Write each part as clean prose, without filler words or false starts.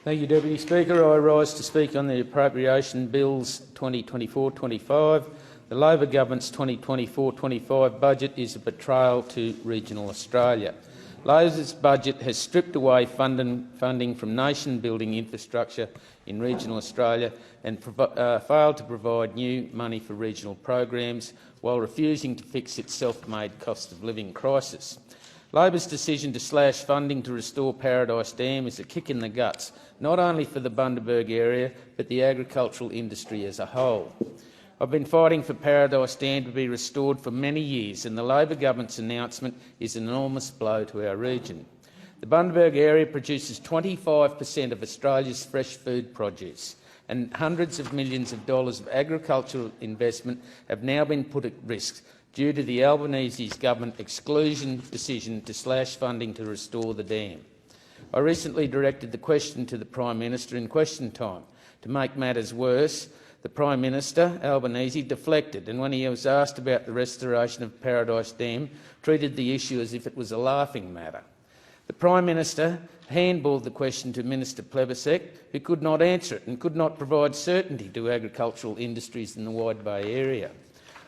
Thank you, Deputy Speaker. I rise to speak on the Appropriation Bills 2024-25. The Labor Government's 2024-25 budget is a betrayal to regional Australia. Labor's budget has stripped away funding from nation-building infrastructure in regional Australia and failed to provide new money for regional programs while refusing to fix its self-made cost of living crisis. Labor's decision to slash funding to restore Paradise Dam is a kick in the guts, not only for the Bundaberg area but the agricultural industry as a whole. I've been fighting for Paradise Dam to be restored for many years, and the Labor government's announcement is an enormous blow to our region. The Bundaberg area produces 25% of Australia's fresh food produce, and hundreds of millions of dollars of agricultural investment have now been put at risk due to the Albanese's government exclusion decision to slash funding to restore the dam. I recently directed the question to the Prime Minister in question time. To make matters worse, the Prime Minister, Albanese, deflected, and when he was asked about the restoration of Paradise Dam, treated the issue as if it was a laughing matter. The Prime Minister handballed the question to Minister Plibersek, who could not answer it and could not provide certainty to agricultural industries in the Wide Bay area.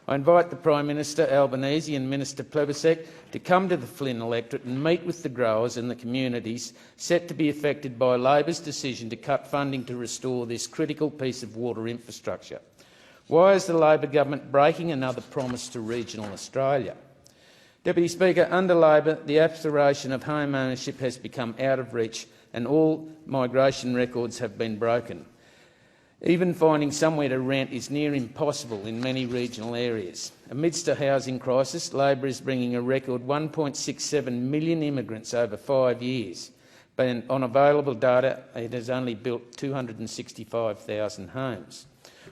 I invite the Prime Minister, Albanese, and Minister Plibersek to come to the Flynn electorate and meet with the growers and the communities set to be affected by Labor's decision to cut funding to restore this critical piece of water infrastructure. Why is the Labor government breaking another promise to regional Australia? Deputy Speaker, under Labor, the aspiration of home ownership has become out of reach and all migration records have been broken. Even finding somewhere to rent is near impossible in many regional areas. Amidst a housing crisis, Labor is bringing a record 1.67 million immigrants over 5 years, but on available data it has only built 265,000 homes.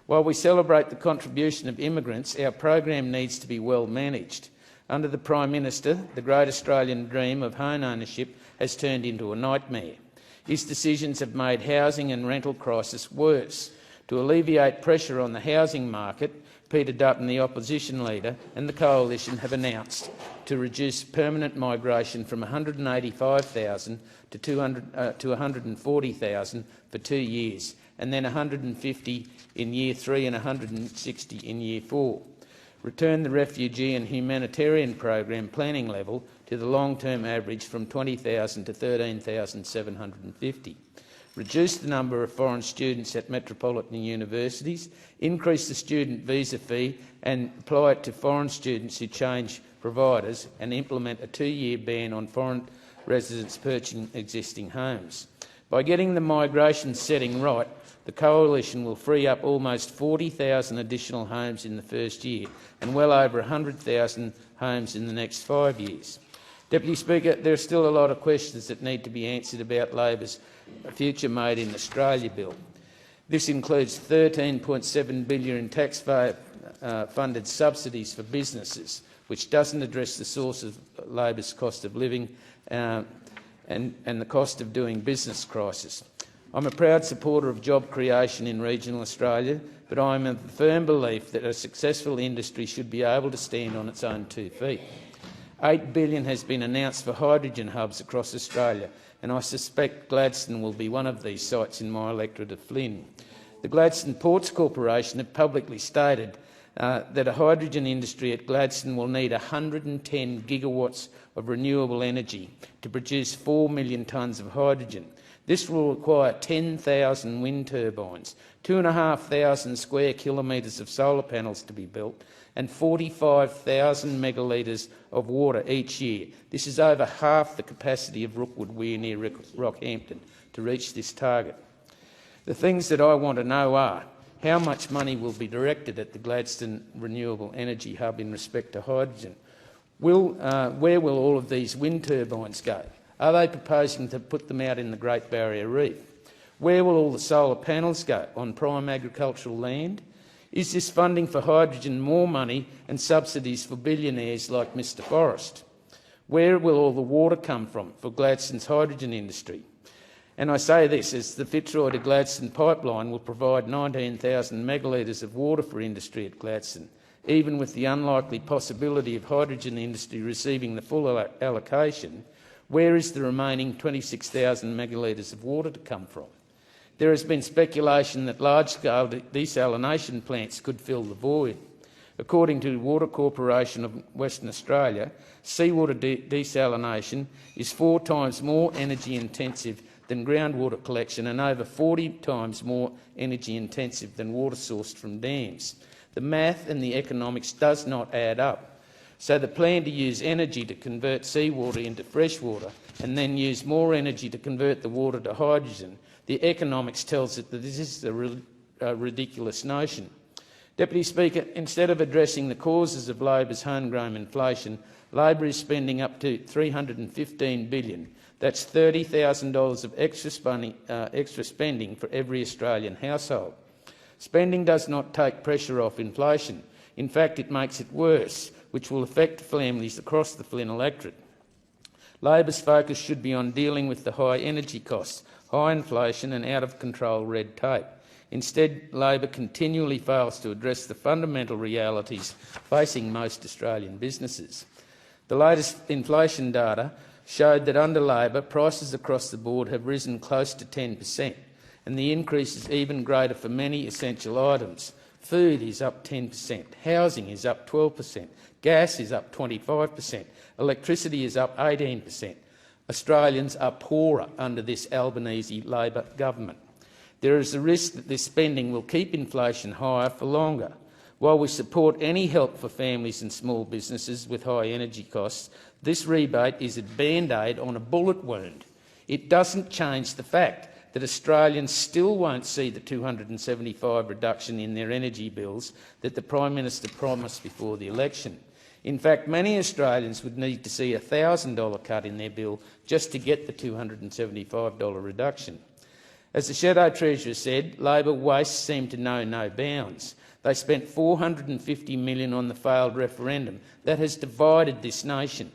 While we celebrate the contribution of immigrants, our program needs to be well managed. Under the Prime Minister, the great Australian dream of home ownership has turned into a nightmare. His decisions have made housing and rental crisis worse. To alleviate pressure on the housing market, Peter Dutton, the opposition leader, and the coalition have announced to reduce permanent migration from 185,000 to 140,000 for 2 years, and then 150 in year 3 and 160 in year 4. Return the refugee and humanitarian program planning level to the long-term average from 20,000 to 13,750. Reduce the number of foreign students at metropolitan universities, increase the student visa fee and apply it to foreign students who change providers, and implement a 2-year ban on foreign residents purchasing existing homes. By getting the migration setting right, the Coalition will free up almost 40,000 additional homes in the first year and well over 100,000 homes in the next 5 years. Deputy Speaker, there are still a lot of questions that need to be answered about Labor's Future Made in Australia bill. This includes $13.7 billion in taxpayer-funded subsidies for businesses, which doesn't address the source of Labor's cost of living and the cost of doing business crisis. I'm a proud supporter of job creation in regional Australia, but I am of the firm belief that a successful industry should be able to stand on its own 2 feet. $8 billion has been announced for hydrogen hubs across Australia, and I suspect Gladstone will be one of these sites in my electorate of Flynn. The Gladstone Ports Corporation have publicly stated that a hydrogen industry at Gladstone will need 110 gigawatts of renewable energy to produce 4 million tonnes of hydrogen. This will require 10,000 wind turbines, 2,500 square kilometres of solar panels to be built, and 45,000 megalitres of water each year. This is over half the capacity of Rookwood Weir near Rockhampton to reach this target. The things that I want to know are how much money will be directed at the Gladstone Renewable Energy Hub in respect to hydrogen? Where will all of these wind turbines go? Are they proposing to put them out in the Great Barrier Reef? Where will all the solar panels go? On prime agricultural land? Is this funding for hydrogen more money and subsidies for billionaires like Mr Forrest? Where will all the water come from for Gladstone's hydrogen industry? And I say this as the Fitzroy to Gladstone pipeline will provide 19,000 megalitres of water for industry at Gladstone. Even with the unlikely possibility of hydrogen industry receiving the full allocation, Where is the remaining 26,000 megalitres of water to come from? There has been speculation that large-scale desalination plants could fill the void. According to the Water Corporation of Western Australia, seawater desalination is 4 times more energy intensive than groundwater collection and over 40 times more energy intensive than water sourced from dams. The math and the economics does not add up. So the plan to use energy to convert seawater into fresh water and then use more energy to convert the water to hydrogen, the economics tells it that this is a ridiculous notion. Deputy Speaker, instead of addressing the causes of Labor's homegrown inflation, Labor is spending up to $315 billion. That's $30,000 of extra spending for every Australian household. Spending does not take pressure off inflation. In fact, it makes it worse, which will affect families across the Flynn electorate. Labor's focus should be on dealing with the high energy costs, high inflation and out-of-control red tape. Instead, Labor continually fails to address the fundamental realities facing most Australian businesses. The latest inflation data showed that under Labor, prices across the board have risen close to 10%, and the increase is even greater for many essential items. Food is up 10%, housing is up 12%, gas is up 25%, electricity is up 18%. Australians are poorer under this Albanese Labor government. There is a risk that this spending will keep inflation higher for longer. While we support any help for families and small businesses with high energy costs, this rebate is a band-aid on a bullet wound. It doesn't change the fact that Australians still won't see the $275 reduction in their energy bills that the Prime Minister promised before the election. In fact, many Australians would need to see a $1,000 cut in their bill just to get the $275 reduction. As the Shadow Treasurer said, Labor wastes seem to know no bounds. They spent $450 million on the failed referendum. That has divided this nation.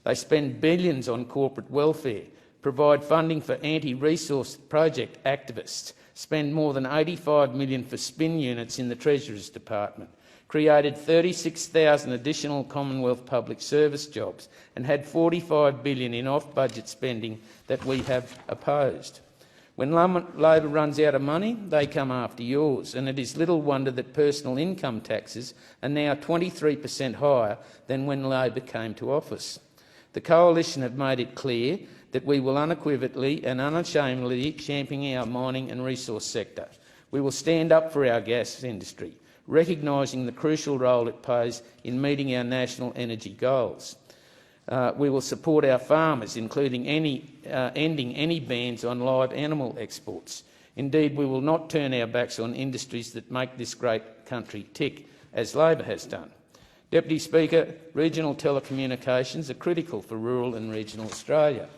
They spend billions on corporate welfare, provide funding for anti-resource project activists, spend more than $85 million for spin units in the Treasurer's Department, created 36,000 additional Commonwealth public service jobs and had $45 billion in off-budget spending that we have opposed. When Labor runs out of money, they come after yours, and it is little wonder that personal income taxes are now 23% higher than when Labor came to office. The Coalition have made it clear that we will unequivocally and unashamedly champion our mining and resource sector. We will stand up for our gas industry, recognising the crucial role it plays in meeting our national energy goals. We will support our farmers, including ending any bans on live animal exports. Indeed, we will not turn our backs on industries that make this great country tick, as Labor has done. Deputy Speaker, regional telecommunications are critical for rural and regional Australia.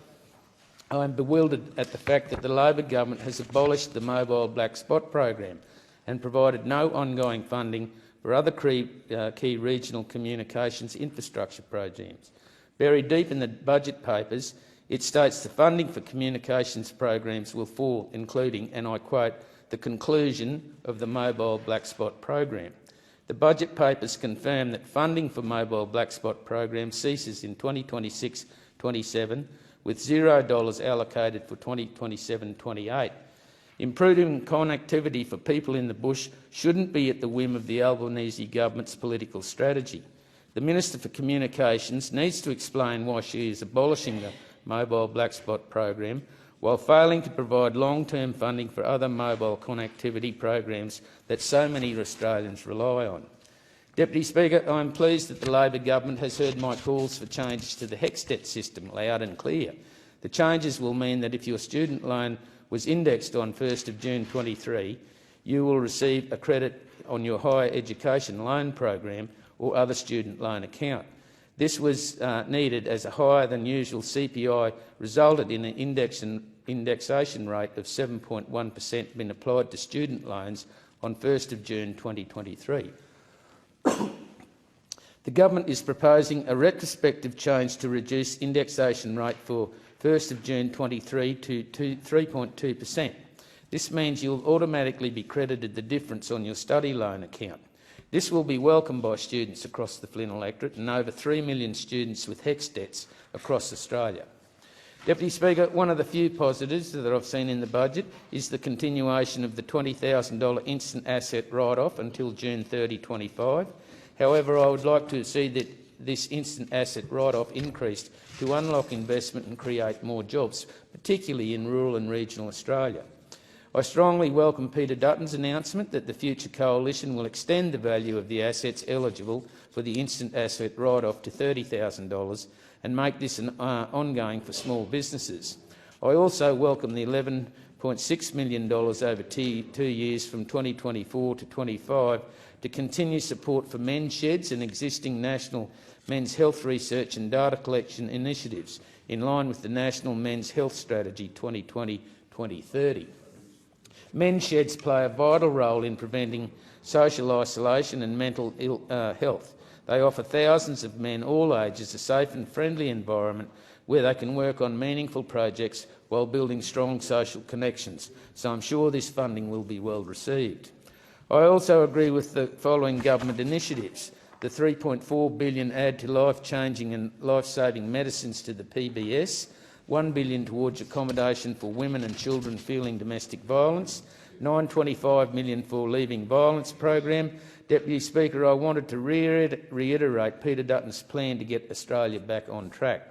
I am bewildered at the fact that the Labor government has abolished the mobile black spot program and provided no ongoing funding for other key regional communications infrastructure programs. Buried deep in the budget papers, it states the funding for communications programs will fall, including, and I quote, the conclusion of the mobile black spot program. The budget papers confirm that funding for mobile black spot programs ceases in 2026-27, with $0 allocated for 2027-28. Improving connectivity for people in the bush shouldn't be at the whim of the Albanese government's political strategy. The Minister for Communications needs to explain why she is abolishing the mobile black spot program while failing to provide long-term funding for other mobile connectivity programs that so many Australians rely on. Deputy Speaker, I am pleased that the Labor government has heard my calls for changes to the HECS debt system loud and clear. The changes will mean that if your student loan was indexed on 1st of June 23, you will receive a credit on your higher education loan program or other student loan account. This was needed as a higher than usual CPI resulted in an indexation rate of 7.1% being applied to student loans on 1st of June 2023. The government is proposing a retrospective change to reduce indexation rate for 1st of June 23 to 3.2%. This means you'll automatically be credited the difference on your study loan account. This will be welcomed by students across the Flynn electorate and over 3 million students with HECS debts across Australia. Deputy Speaker, one of the few positives that I've seen in the budget is the continuation of the $20,000 instant asset write-off until June 30, 2025. However, I would like to see that this instant asset write-off increased to unlock investment and create more jobs, particularly in rural and regional Australia. I strongly welcome Peter Dutton's announcement that the Future Coalition will extend the value of the assets eligible for the instant asset write-off to $30,000 and make this ongoing for small businesses. I also welcome the $11.6 million over 2 years from 2024 to 25 to continue support for men's sheds and existing national men's health research and data collection initiatives in line with the National Men's Health Strategy 2020-2030. Men's sheds play a vital role in preventing social isolation and mental health. They offer thousands of men all ages a safe and friendly environment where they can work on meaningful projects while building strong social connections, so I'm sure this funding will be well received. I also agree with the following government initiatives: the $3.4 billion add to life-changing and life-saving medicines to the PBS, $1 billion towards accommodation for women and children feeling domestic violence, $925 million for Leaving Violence program. Deputy Speaker, I wanted to reiterate Peter Dutton's plan to get Australia back on track.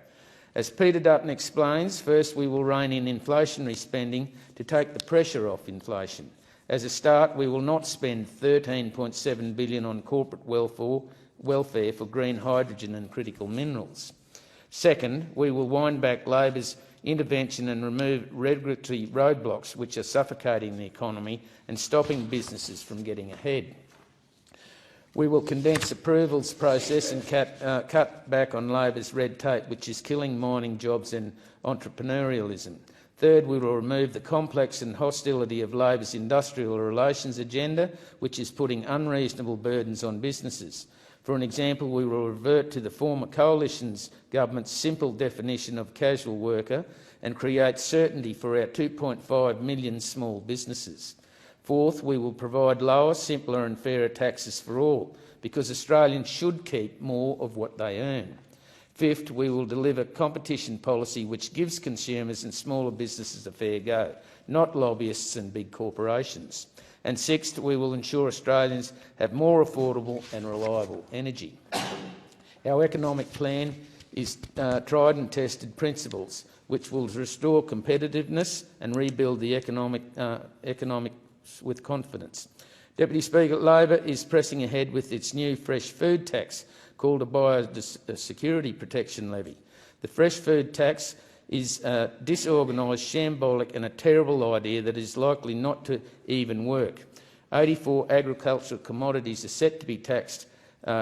As Peter Dutton explains, first we will rein in inflationary spending to take the pressure off inflation. As a start, we will not spend $13.7 billion on corporate welfare for green hydrogen and critical minerals. Second, we will wind back Labor's intervention and remove regulatory roadblocks which are suffocating the economy and stopping businesses from getting ahead. We will condense approvals process and cut back on Labor's red tape, which is killing mining jobs and entrepreneurialism. Third, we will remove the complex and hostility of Labor's industrial relations agenda, which is putting unreasonable burdens on businesses. For an example, we will revert to the former Coalition's government's simple definition of casual worker and create certainty for our 2.5 million small businesses. Fourth, we will provide lower, simpler and fairer taxes for all, because Australians should keep more of what they earn. Fifth, we will deliver competition policy which gives consumers and smaller businesses a fair go, not lobbyists and big corporations. And sixth, we will ensure Australians have more affordable and reliable energy. Our economic plan is tried and tested principles which will restore competitiveness and rebuild the economic with confidence. Deputy Speaker, Labor is pressing ahead with its new fresh food tax called a biosecurity protection levy. The fresh food tax is disorganised, shambolic and a terrible idea that is likely not to even work. 84 agricultural commodities are set to be taxed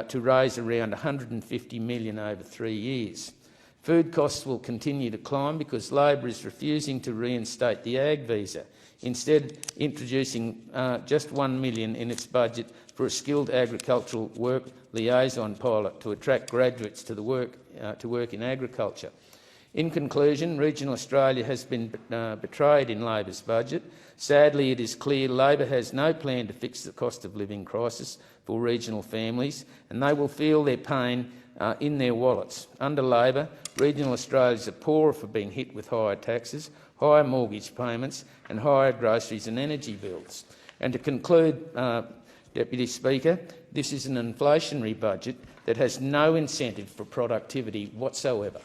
to raise around $150 million over 3 years. Food costs will continue to climb because Labor is refusing to reinstate the ag visa, instead introducing just $1 million in its budget for a skilled agricultural work liaison pilot to attract graduates to work in agriculture. In conclusion, regional Australia has been betrayed in Labor's budget. Sadly, it is clear Labor has no plan to fix the cost of living crisis for regional families, and they will feel their pain in their wallets. Under Labor, regional Australians are poorer for being hit with higher taxes, higher mortgage payments and higher groceries and energy bills. And to conclude, Deputy Speaker, this is an inflationary budget that has no incentive for productivity whatsoever.